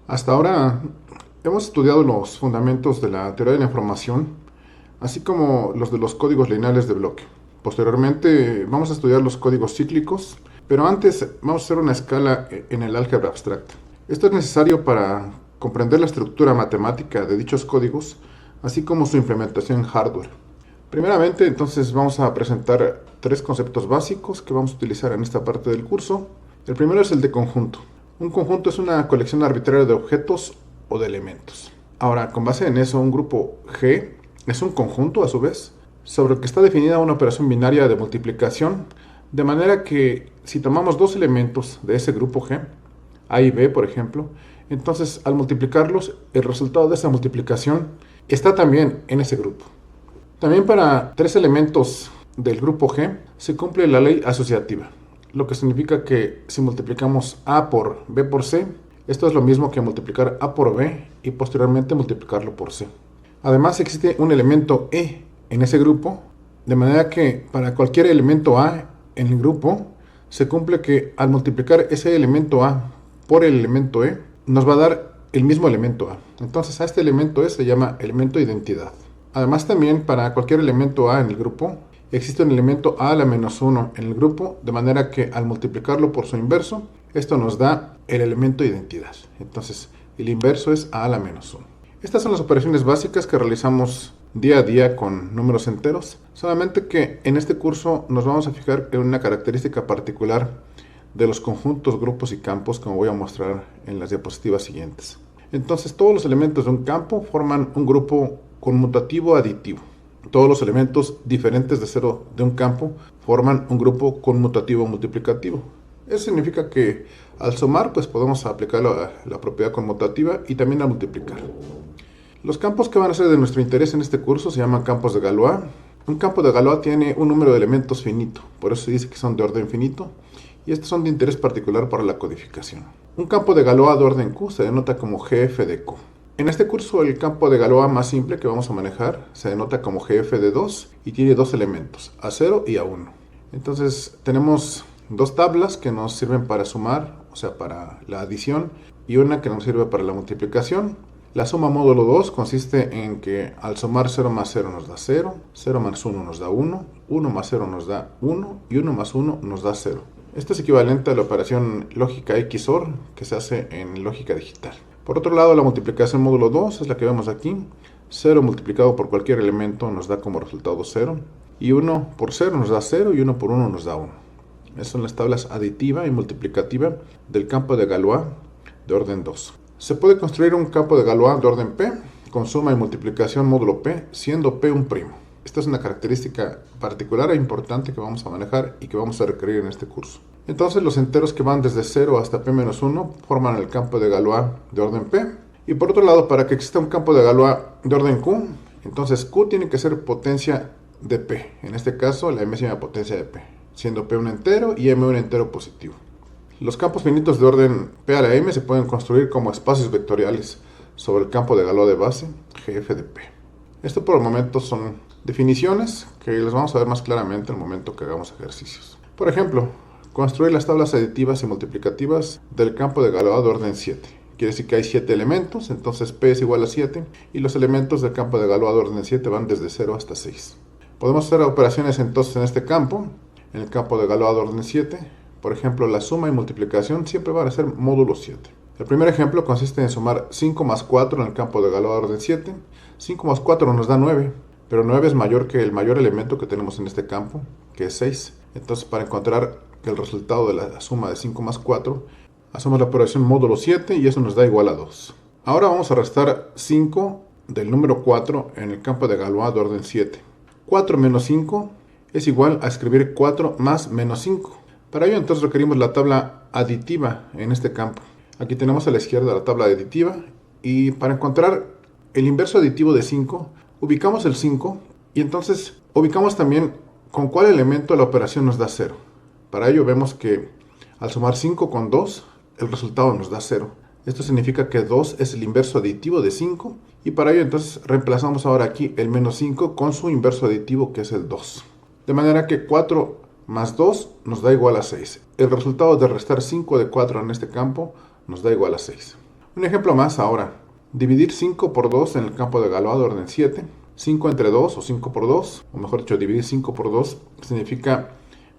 Hasta ahora hemos estudiado los fundamentos de la teoría de la información, así como los de los códigos lineales de bloque. Posteriormente vamos a estudiar los códigos cíclicos, pero antes vamos a hacer una escala en el álgebra abstracta. Esto es necesario para comprender la estructura matemática de dichos códigos, así como su implementación en hardware. Primeramente, entonces vamos a presentar tres conceptos básicos que vamos a utilizar en esta parte del curso. El primero es el de conjunto. Un conjunto es una colección arbitraria de objetos o de elementos. Ahora, con base en eso, un grupo G es un conjunto, a su vez, sobre el que está definida una operación binaria de multiplicación, de manera que si tomamos dos elementos de ese grupo G, A y B, por ejemplo, entonces al multiplicarlos, el resultado de esa multiplicación está también en ese grupo. También para tres elementos del grupo G se cumple la ley asociativa, lo que significa que si multiplicamos A por B por C, esto es lo mismo que multiplicar A por B y posteriormente multiplicarlo por C. Además existe un elemento E en ese grupo, de manera que para cualquier elemento A en el grupo, se cumple que al multiplicar ese elemento A por el elemento E, nos va a dar el mismo elemento A. Entonces a este elemento E se llama elemento identidad. Además también para cualquier elemento A en el grupo, existe un elemento A a la menos 1 en el grupo, de manera que al multiplicarlo por su inverso, esto nos da el elemento identidad. Entonces, el inverso es A a la menos 1. Estas son las operaciones básicas que realizamos día a día con números enteros, solamente que en este curso nos vamos a fijar en una característica particular de los conjuntos, grupos y campos, como voy a mostrar en las diapositivas siguientes. Entonces, todos los elementos de un campo forman un grupo conmutativo aditivo. Todos los elementos diferentes de cero de un campo forman un grupo conmutativo multiplicativo. Eso significa que al sumar pues podemos aplicar la propiedad conmutativa y también a multiplicar. Los campos que van a ser de nuestro interés en este curso se llaman campos de Galois. Un campo de Galois tiene un número de elementos finito, por eso se dice que son de orden finito, y estos son de interés particular para la codificación. Un campo de Galois de orden Q se denota como GF de Q. En este curso el campo de Galois más simple que vamos a manejar se denota como GF de 2 y tiene dos elementos, A0 y A1. Entonces tenemos dos tablas que nos sirven para sumar, o sea para la adición, y una que nos sirve para la multiplicación. La suma módulo 2 consiste en que al sumar 0 más 0 nos da 0, 0 más 1 nos da 1, 1 más 0 nos da 1 y 1 más 1 nos da 0. Esto es equivalente a la operación lógica XOR que se hace en lógica digital. Por otro lado, la multiplicación módulo 2 es la que vemos aquí. 0 multiplicado por cualquier elemento nos da como resultado 0. Y 1 por 0 nos da 0 y 1 por 1 nos da 1. Esas son las tablas aditiva y multiplicativa del campo de Galois de orden 2. Se puede construir un campo de Galois de orden P con suma y multiplicación módulo P, siendo P un primo. Esta es una característica particular e importante que vamos a manejar y que vamos a requerir en este curso. Entonces los enteros que van desde 0 hasta P-1 forman el campo de Galois de orden P. Y por otro lado, para que exista un campo de Galois de orden Q, entonces Q tiene que ser potencia de P. En este caso, la enésima potencia de P, siendo P un entero y M un entero positivo. Los campos finitos de orden P a la M se pueden construir como espacios vectoriales sobre el campo de Galois de base GF de P. Esto por el momento son definiciones que les vamos a ver más claramente en el momento que hagamos ejercicios. Por ejemplo, construir las tablas aditivas y multiplicativas del campo de Galois de orden 7. Quiere decir que hay 7 elementos, entonces P es igual a 7 y los elementos del campo de Galois de orden 7 van desde 0 hasta 6. Podemos hacer operaciones entonces en este campo, en el campo de Galois de orden 7. Por ejemplo, la suma y multiplicación siempre van a ser módulo 7. El primer ejemplo consiste en sumar 5 más 4 en el campo de Galois de orden 7. 5 más 4 nos da 9, pero 9 es mayor que el mayor elemento que tenemos en este campo, que es 6. Entonces, para encontrar el resultado de la suma de 5 más 4, hacemos la operación módulo 7 y eso nos da igual a 2. Ahora vamos a restar 5 del número 4 en el campo de Galois de orden 7. 4 menos 5 es igual a escribir 4 más menos 5. Para ello entonces requerimos la tabla aditiva en este campo. Aquí tenemos a la izquierda la tabla aditiva y para encontrar el inverso aditivo de 5, ubicamos el 5 y entonces ubicamos también con cuál elemento la operación nos da 0. Para ello vemos que al sumar 5 con 2, el resultado nos da 0. Esto significa que 2 es el inverso aditivo de 5 y para ello entonces reemplazamos ahora aquí el menos 5 con su inverso aditivo que es el 2. De manera que 4 más 2 nos da igual a 6. El resultado de restar 5 de 4 en este campo nos da igual a 6. Un ejemplo más ahora. Dividir 5 por 2 en el campo de Galois de orden 7. 5 entre 2 o 5 por 2, o mejor dicho, dividir 5 por 2 significa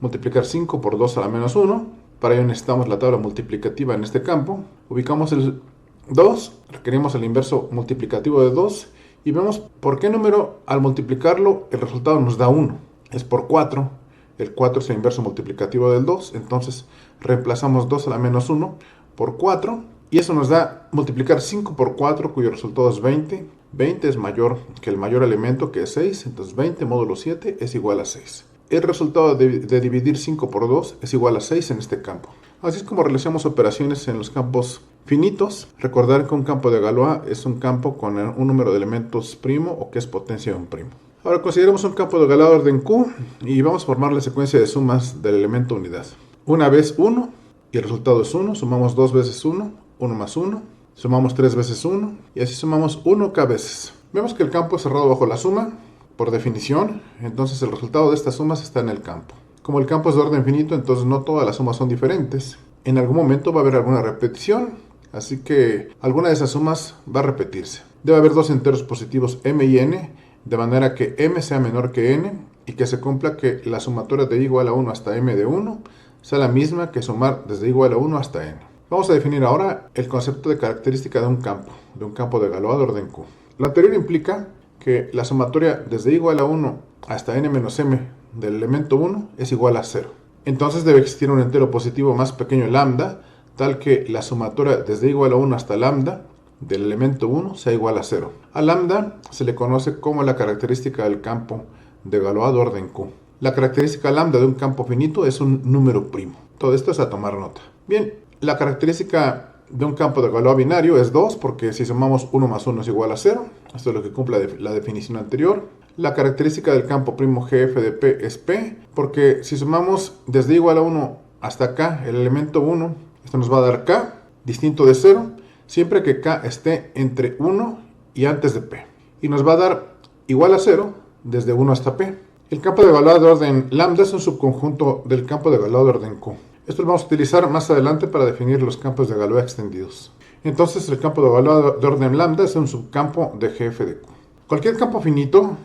multiplicar 5 por 2 a la menos 1. Para ello necesitamos la tabla multiplicativa en este campo. Ubicamos el 2, requerimos el inverso multiplicativo de 2 y vemos por qué número al multiplicarlo el resultado nos da 1. Es por 4. El 4 es el inverso multiplicativo del 2, entonces reemplazamos 2 a la menos 1 por 4 y eso nos da multiplicar 5 por 4, cuyo resultado es 20. 20 es mayor que el mayor elemento, que es 6, entonces 20 módulo 7 es igual a 6. El resultado de dividir 5 por 2 es igual a 6 en este campo. Así es como realizamos operaciones en los campos finitos. Recordar que un campo de Galois es un campo con un número de elementos primo o que es potencia de un primo. Ahora consideremos un campo de Galois de orden Q y vamos a formar la secuencia de sumas del elemento unidad. Una vez 1 y el resultado es 1, sumamos 2 veces 1, 1 más 1, sumamos 3 veces 1 y así sumamos 1k veces. Vemos que el campo es cerrado bajo la suma, por definición, entonces el resultado de estas sumas está en el campo. Como el campo es de orden finito, entonces no todas las sumas son diferentes. En algún momento va a haber alguna repetición, así que alguna de esas sumas va a repetirse. Debe haber dos enteros positivos m y n, de manera que m sea menor que n y que se cumpla que la sumatoria de igual a 1 hasta m de 1 sea la misma que sumar desde igual a 1 hasta n. Vamos a definir ahora el concepto de característica de un campo de Galois de orden Q. Lo anterior implica que la sumatoria desde igual a 1 hasta n menos m del elemento 1 es igual a 0. Entonces debe existir un entero positivo más pequeño lambda, tal que la sumatoria desde igual a 1 hasta lambda del elemento 1 sea igual a 0. A lambda se le conoce como la característica del campo de Galois de orden Q. La característica lambda de un campo finito es un número primo. Todo esto es a tomar nota. Bien, la característica de un campo de Galois binario es 2, porque si sumamos 1 más 1 es igual a 0. Esto es lo que cumple la definición anterior. La característica del campo primo GF de P es P, porque si sumamos desde igual a 1 hasta acá el elemento 1, esto nos va a dar K, distinto de 0, siempre que K esté entre 1 y antes de P. Y nos va a dar igual a 0 desde 1 hasta P. El campo de Galois de orden lambda es un subconjunto del campo de Galois de orden Q. Esto lo vamos a utilizar más adelante para definir los campos de Galois extendidos. Entonces el campo de Galois de orden lambda es un subcampo de GF de Q. Cualquier campo finito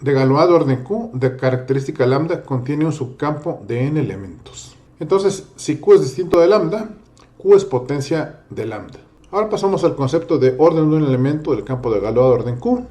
de Galois de orden Q de característica lambda contiene un subcampo de n elementos. Entonces, si Q es distinto de lambda, Q es potencia de lambda. Ahora pasamos al concepto de orden de un elemento del campo de Galois de orden Q.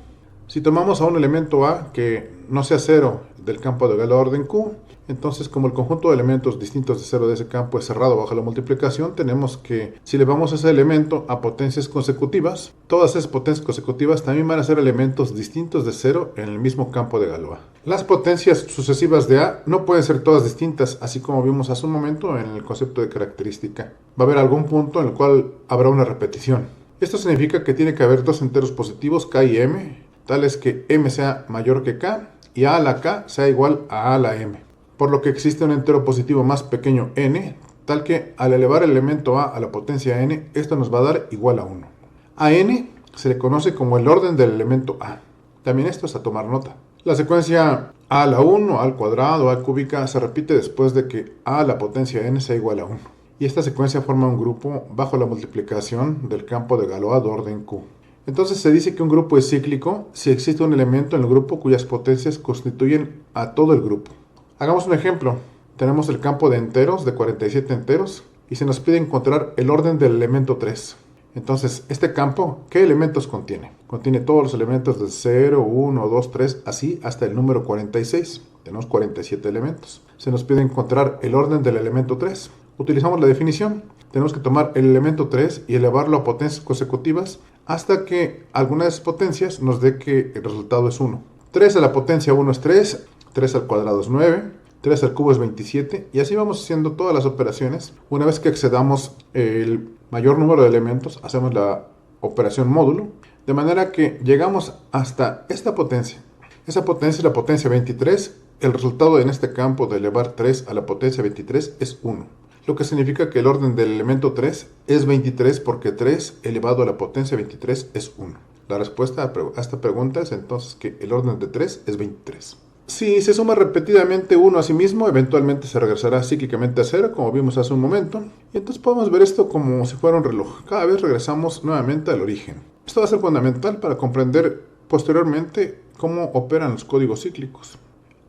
Si tomamos a un elemento A que no sea 0 del campo de Galois de orden Q, entonces como el conjunto de elementos distintos de 0 de ese campo es cerrado bajo la multiplicación, tenemos que si elevamos ese elemento a potencias consecutivas, todas esas potencias consecutivas también van a ser elementos distintos de 0 en el mismo campo de Galois. Las potencias sucesivas de A no pueden ser todas distintas, así como vimos hace un momento en el concepto de característica. Va a haber algún punto en el cual habrá una repetición. Esto significa que tiene que haber dos enteros positivos, K y M, tales que M sea mayor que K y A a la K sea igual a A a la M. Por lo que existe un entero positivo más pequeño n, tal que al elevar el elemento a la potencia n, esto nos va a dar igual a 1. A n se le conoce como el orden del elemento a. También esto es a tomar nota. La secuencia a a la 1, a al cuadrado, a cúbica se repite después de que a la potencia n sea igual a 1. Y esta secuencia forma un grupo bajo la multiplicación del campo de Galois de orden Q. Entonces se dice que un grupo es cíclico si existe un elemento en el grupo cuyas potencias constituyen a todo el grupo. Hagamos un ejemplo. Tenemos el campo de enteros, de 47 enteros, y se nos pide encontrar el orden del elemento 3. Entonces, este campo, ¿qué elementos contiene? Contiene todos los elementos de 0, 1, 2, 3, así hasta el número 46. Tenemos 47 elementos. Se nos pide encontrar el orden del elemento 3. Utilizamos la definición. Tenemos que tomar el elemento 3 y elevarlo a potencias consecutivas hasta que alguna de esas potencias nos dé que el resultado es 1. 3 a la potencia 1 es 3. 3 al cuadrado es 9, 3 al cubo es 27, y así vamos haciendo todas las operaciones. Una vez que excedamos el mayor número de elementos, hacemos la operación módulo, de manera que llegamos hasta esta potencia. Esa potencia es la potencia 23, el resultado en este campo de elevar 3 a la potencia 23 es 1, lo que significa que el orden del elemento 3 es 23 porque 3 elevado a la potencia 23 es 1. La respuesta a esta pregunta es entonces que el orden de 3 es 23. Si se suma repetidamente 1 a sí mismo, eventualmente se regresará cíclicamente a 0, como vimos hace un momento. Y entonces podemos ver esto como si fuera un reloj. Cada vez regresamos nuevamente al origen. Esto va a ser fundamental para comprender posteriormente cómo operan los códigos cíclicos.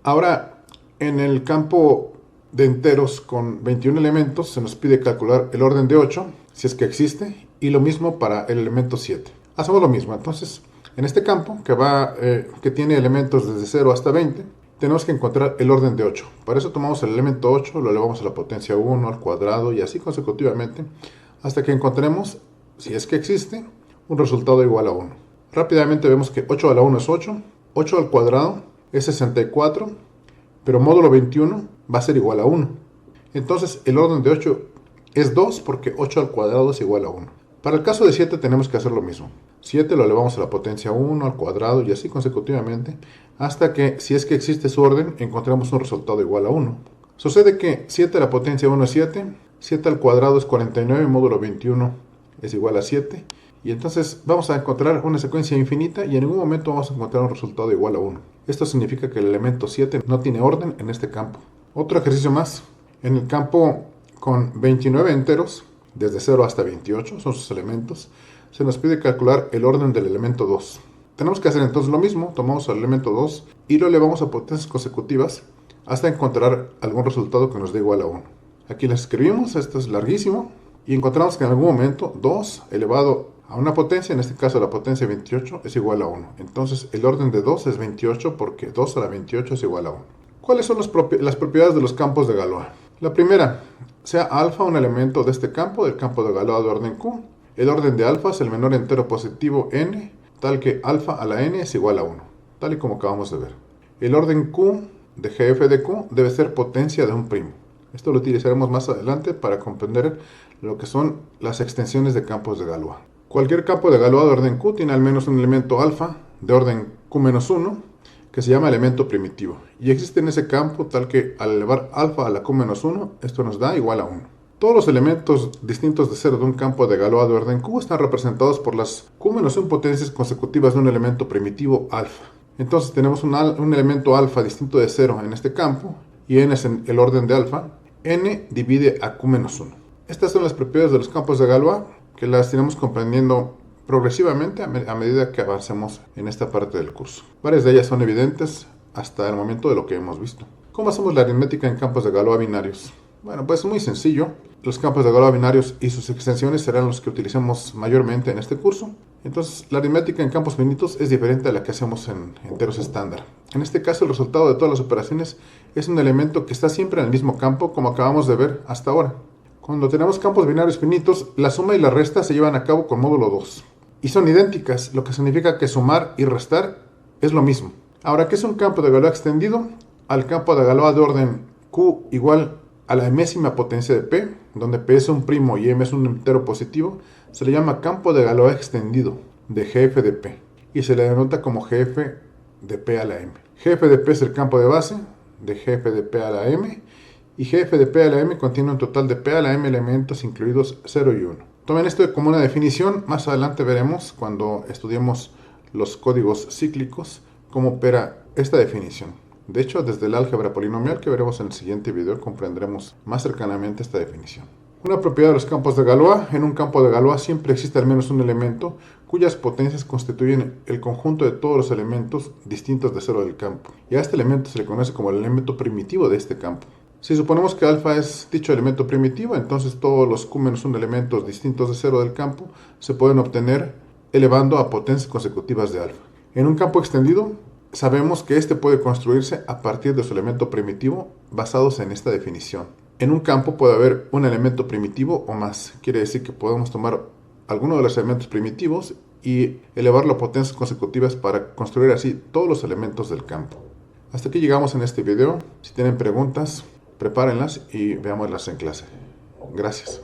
Ahora, en el campo de enteros con 21 elementos, se nos pide calcular el orden de 8, si es que existe, y lo mismo para el elemento 7. Hacemos lo mismo, entonces, en este campo, que tiene elementos desde 0 hasta 20, tenemos que encontrar el orden de 8. Para eso tomamos el elemento 8, lo elevamos a la potencia 1, al cuadrado, y así consecutivamente, hasta que encontremos, si es que existe, un resultado igual a 1. Rápidamente vemos que 8 a la 1 es 8, 8 al cuadrado es 64, pero módulo 21 va a ser igual a 1. Entonces el orden de 8 es 2 porque 8 al cuadrado es igual a 1. Para el caso de 7 tenemos que hacer lo mismo. 7 lo elevamos a la potencia 1, al cuadrado y así consecutivamente, hasta que, si es que existe su orden, encontremos un resultado igual a 1. Sucede que 7 a la potencia 1 es 7, 7 al cuadrado es 49, módulo 21 es igual a 7, y entonces vamos a encontrar una secuencia infinita y en ningún momento vamos a encontrar un resultado igual a 1. Esto significa que el elemento 7 no tiene orden en este campo. Otro ejercicio más. En el campo con 29 enteros, desde 0 hasta 28, son sus elementos, se nos pide calcular el orden del elemento 2. Tenemos que hacer entonces lo mismo, tomamos el elemento 2 y lo elevamos a potencias consecutivas hasta encontrar algún resultado que nos dé igual a 1. Aquí las escribimos, esto es larguísimo, y encontramos que en algún momento 2 elevado a una potencia, en este caso la potencia 28, es igual a 1. Entonces el orden de 2 es 28 porque 2 a la 28 es igual a 1. ¿Cuáles son las propiedades de los campos de Galois? La primera, sea alfa un elemento de este campo, del campo de Galois de orden Q. El orden de alfa es el menor entero positivo n, tal que alfa a la n es igual a 1, tal y como acabamos de ver. El orden Q de GF de Q debe ser potencia de un primo. Esto lo utilizaremos más adelante para comprender lo que son las extensiones de campos de Galois. Cualquier campo de Galois de orden Q tiene al menos un elemento alfa de orden Q-1 que se llama elemento primitivo. Y existe en ese campo tal que al elevar alfa a la Q-1, esto nos da igual a 1. Todos los elementos distintos de 0 de un campo de Galois de orden Q están representados por las Q-1 potencias consecutivas de un elemento primitivo alfa. Entonces tenemos un elemento alfa distinto de 0 en este campo, y n es en el orden de alfa. N divide a Q-1. Estas son las propiedades de los campos de Galois, que las iremos comprendiendo progresivamente a medida que avancemos en esta parte del curso. Varias de ellas son evidentes hasta el momento de lo que hemos visto. ¿Cómo hacemos la aritmética en campos de Galois binarios? Bueno, pues es muy sencillo. Los campos de Galois binarios y sus extensiones serán los que utilicemos mayormente en este curso. Entonces, la aritmética en campos finitos es diferente a la que hacemos en enteros estándar. En este caso, el resultado de todas las operaciones es un elemento que está siempre en el mismo campo, como acabamos de ver hasta ahora. Cuando tenemos campos binarios finitos, la suma y la resta se llevan a cabo con módulo 2. Y son idénticas, lo que significa que sumar y restar es lo mismo. Ahora, ¿qué es un campo de Galois extendido? Al campo de Galois de orden Q igual a la enésima potencia de P, donde P es un primo y M es un entero positivo, se le llama campo de Galois extendido de GF de P y se le denota como GF de P a la M. GF de P es el campo de base de GF de P a la M y GF de P a la M contiene un total de P a la M elementos incluidos 0 y 1. Tomen esto como una definición, más adelante veremos cuando estudiemos los códigos cíclicos cómo opera esta definición. De hecho, desde el álgebra polinomial que veremos en el siguiente video comprenderemos más cercanamente esta definición. Una propiedad de los campos de Galois. En un campo de Galois siempre existe al menos un elemento cuyas potencias constituyen el conjunto de todos los elementos distintos de 0 del campo. Y a este elemento se le conoce como el elemento primitivo de este campo. Si suponemos que alfa es dicho elemento primitivo, entonces todos los Q-1 elementos distintos de 0 del campo se pueden obtener elevando a potencias consecutivas de alfa. En un campo extendido, sabemos que este puede construirse a partir de su elemento primitivo basados en esta definición. En un campo puede haber un elemento primitivo o más. Quiere decir que podemos tomar alguno de los elementos primitivos y elevarlo a potencias consecutivas para construir así todos los elementos del campo. Hasta aquí llegamos en este video. Si tienen preguntas, prepárenlas y veámoslas en clase. Gracias.